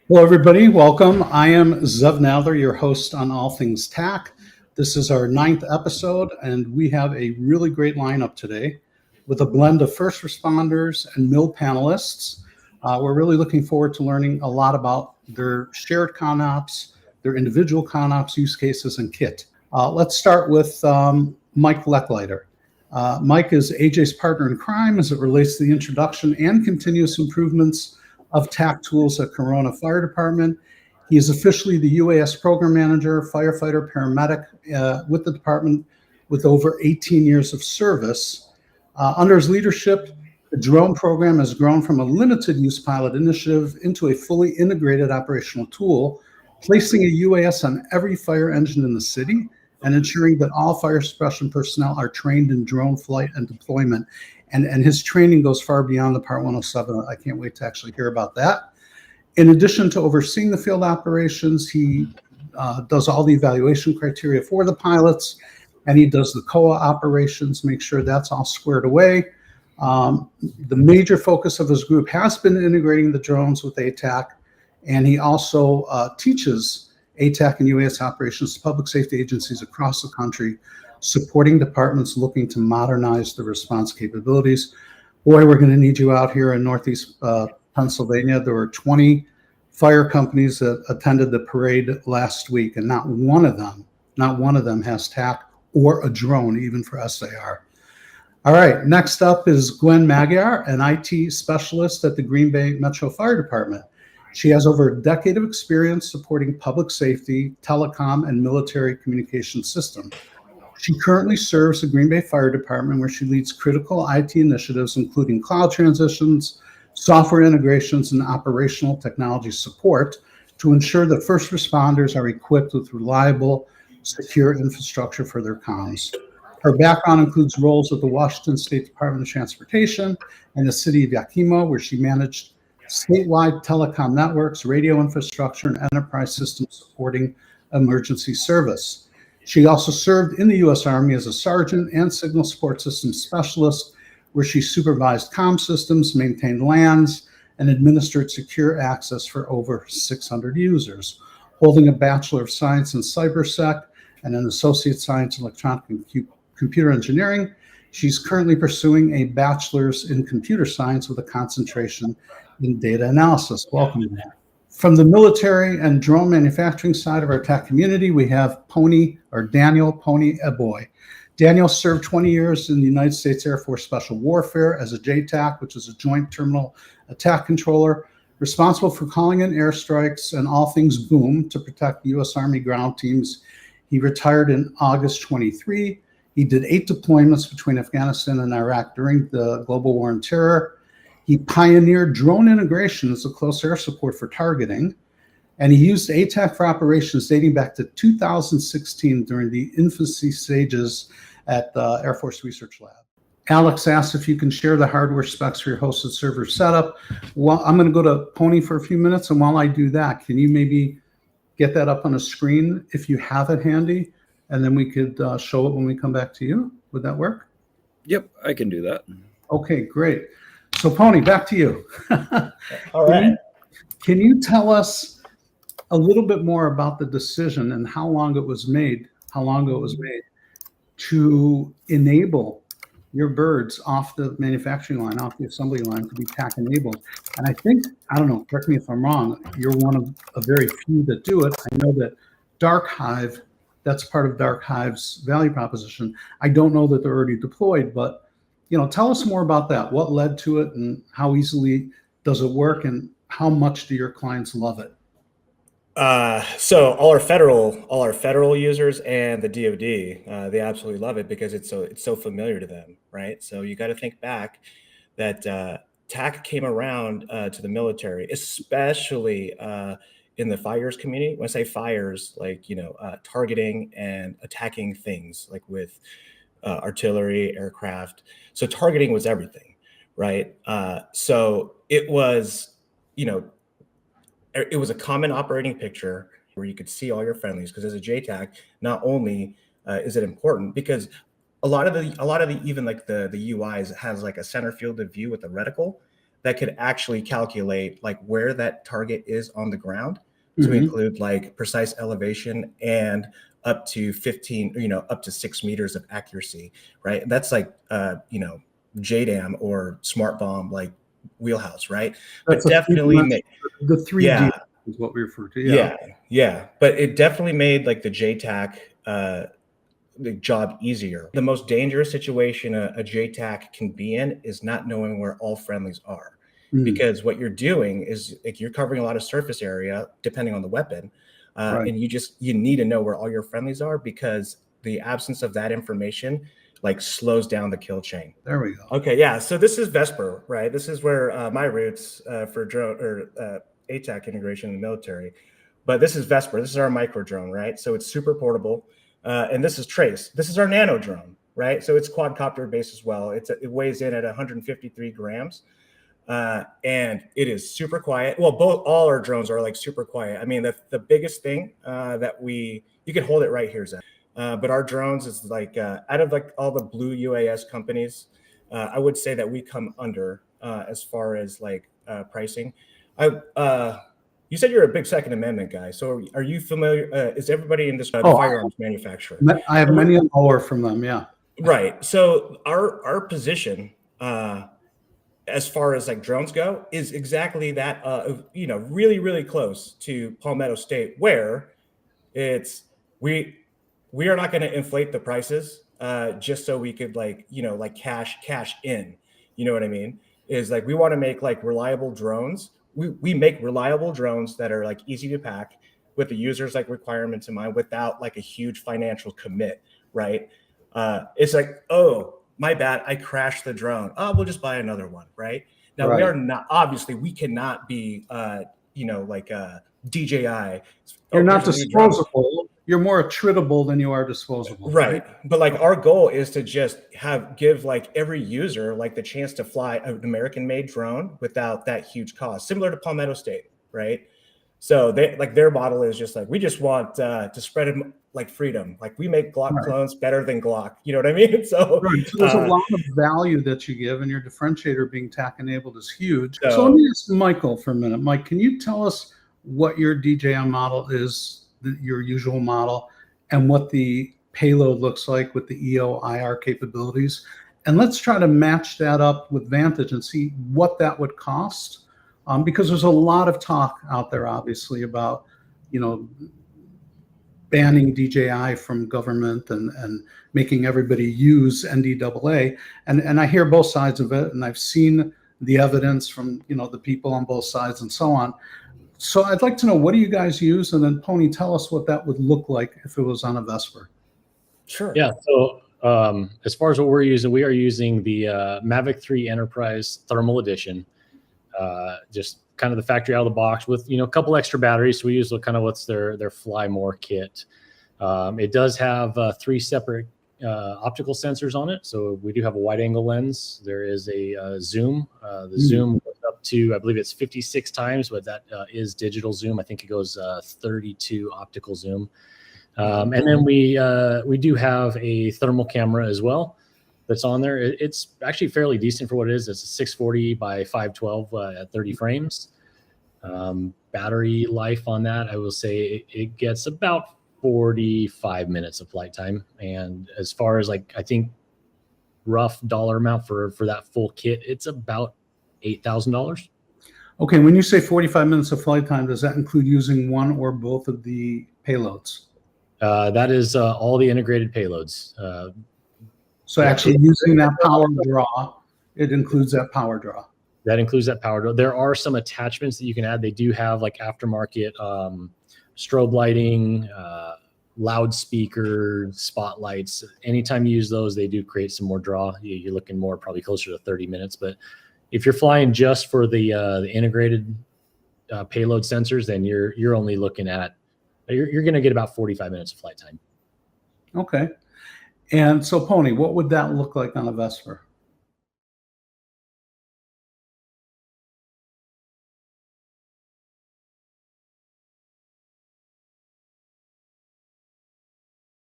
Hello, everybody. Welcome. I am Zev Nather, your host on All Things TAC. This is our 9th episode, and we have a really great lineup today with a blend of first responders and mill panelists. We're really looking forward to learning a lot about their shared ConOps, their individual ConOps use cases, and kit. Let's start with Mike Legleiter. Mike is AJ's partner in crime as it relates to the introduction and continuous improvements of TAC tools at Corona Fire Department. He is officially the UAS program manager, firefighter, paramedic with the department with over 18 years of service. Under his leadership, the drone program has grown from a limited use pilot initiative into a fully integrated operational tool, placing a UAS on every fire engine in the city and ensuring that all fire suppression personnel are trained in drone flight and deployment. And his training goes far beyond the Part 107. I can't wait to actually hear about that. In addition to overseeing the field operations, he does all the evaluation criteria for the pilots, and he does the COA operations, make sure that's all squared away. The major focus of his group has been integrating the drones with ATAC, and he also teaches ATAC and UAS operations to public safety agencies across the country, supporting departments looking to modernize the response capabilities. Boy, we're going to need you out here in Northeast Pennsylvania. There were 20 fire companies that attended the parade last week, and not one of them has TAC or a drone, even for SAR. All right, next up is Gwen McGuire, an IT specialist at the Green Bay Metro Fire Department. She has over a decade of experience supporting public safety, telecom, and military communication systems. She currently serves the Green Bay Fire Department, where she leads critical IT initiatives, including cloud transitions, software integrations, and operational technology support to ensure that first responders are equipped with reliable, secure infrastructure for their comms. Her background includes roles at the Washington State Department of Transportation and the city of Yakima, where she managed statewide telecom networks, radio infrastructure, and enterprise systems supporting emergency service. She also served in the U.S. Army as a sergeant and signal support systems specialist, where she supervised comm systems, maintained LANs, and administered secure access for over 600 users. Holding a Bachelor of Science in CyberSec and an Associate Science in Electronic and Computer Engineering, she's currently pursuing a Bachelor's in Computer Science with a concentration in data analysis. Welcome to that. From the military and drone manufacturing side of our tech community, we have Daniel Pony Eboy. Daniel served 20 years in the United States Air Force Special Warfare as a JTAC, which is a Joint Terminal Attack Controller, responsible for calling in airstrikes and all things boom to protect U.S. Army ground teams. He retired in August 23. He did 8 deployments between Afghanistan and Iraq during the global war on terror. He pioneered drone integration as a close air support for targeting, and he used ATAC for operations dating back to 2016 during the infancy stages at the Air Force Research Lab. Alex asked if you can share the hardware specs for your hosted server setup. Well, I'm going to go to Pony for a few minutes, and while I do that, can you maybe get that up on a screen if you have it handy, and then we could show it when we come back to you? Would that work? Yep, I can do that. Okay, great. So Pony, back to you. All right. Can you tell us a little bit more about the decision and how long ago it was made to enable your birds off the manufacturing line, off the assembly line, to be TAC enabled? And I think, I don't know, correct me if I'm wrong, you're one of a very few that do it. I know that Dark Hive, that's part of Dark Hive's value proposition. I don't know that they're already deployed, but tell us more about that. What led to it, and how easily does it work, and how much do your clients love it? So all our federal users and the DoD, they absolutely love it because it's so familiar to them, right? So you got to think back that TAC came around to the military, especially in the fires community. When I say fires, like targeting and attacking things, like with artillery, aircraft. So targeting was everything, right? So it was, it was a common operating picture where you could see all your friendlies, because as a JTAC, not only is it important, because a lot of the even like the UIs has like a center field of view with the reticle that could actually calculate like where that target is on the ground to include like precise elevation and up to 15, up to 6 meters of accuracy, right? And that's like, JDAM or smart bomb, like wheelhouse, right? That's but definitely the 3D is what we refer to. Yeah. But it definitely made like the JTAC the job easier. The most dangerous situation a JTAC can be in is not knowing where all friendlies are. Because what you're doing is like you're covering a lot of surface area depending on the weapon. And you need to know where all your friendlies are, because the absence of that information like slows down the kill chain. There we go. Okay, yeah. So this is Vesper, right? This is where my roots for drone or ATAC integration in the military. But this is Vesper. This is our micro drone, right? So it's super portable. And this is Trace. This is our nano drone, right? So it's quadcopter based as well. It weighs in at 153 grams. And it is super quiet. Well, all our drones are like super quiet. I mean, the biggest thing that you can hold it right here, Zach. But our drones is like out of like all the blue UAS companies, I would say that we come under as far as like pricing. You said you're a big Second Amendment guy. So are you familiar? Is everybody in this firearms manufacturer? I have many an hour from them. Yeah. Right. So our position, as far as like drones go, is exactly that, really, really close to Palmetto State, where it's, we are not going to inflate the prices just so we could like cash in, you know what I mean? Is like, we want to make like reliable drones. We make reliable drones that are like easy to pack with the user's like requirements in mind without like a huge financial commit, right? It's like, oh, my bad, I crashed the drone. Oh, we'll just buy another one, right? Now, we are not, obviously, we cannot be, like DJI. You're not disposable. You're more attritable than you are disposable. Right. But like our goal is to just give like every user like the chance to fly an American-made drone without that huge cost, similar to Palmetto State, right? So their model is just like, we just want to spread it like freedom. Like we make Glock clones better than Glock. You know what I mean? So there's a lot of value that you give, and your differentiator being TAC enabled is huge. So let me ask Michael for a minute. Mike, can you tell us what your DJI model is, your usual model, and what the payload looks like with the EO/IR capabilities? And let's try to match that up with Vantage and see what that would cost. Because there's a lot of talk out there, obviously, about, banning DJI from government and making everybody use NDAA. And I hear both sides of it, and I've seen the evidence from, the people on both sides and so on. So I'd like to know, what do you guys use? And then Pony, tell us what that would look like if it was on a Vesper. Sure. Yeah. So as far as what we're using, we are using the Mavic 3 Enterprise Thermal Edition. Just kind of the factory out of the box with, a couple extra batteries. So we use kind of what's their Fly More kit. It does have 3 separate optical sensors on it. So we do have a wide angle lens. There is a zoom. The zoom goes up to, I believe it's 56 times, but that is digital zoom. I think it goes 32 optical zoom. And then we do have a thermal camera as well that's on there. It's actually fairly decent for what it is. It's a 640 by 512 at 30 frames. Battery life on that, I will say it gets about 45 minutes of flight time. And as far as like, I think rough dollar amount for that full kit, it's about $8,000. Okay, when you say 45 minutes of flight time, does that include using one or both of the payloads? That is all the integrated payloads. So actually using that power draw, it includes that power draw. That includes that power draw. There are some attachments that you can add. They do have like aftermarket strobe lighting, loudspeaker, spotlights. Anytime you use those, they do create some more draw. You're looking more probably closer to 30 minutes. But if you're flying just for the integrated payload sensors, then you're only looking at, you're going to get about 45 minutes of flight time. Okay. And so, Pony, what would that look like on a Vesper?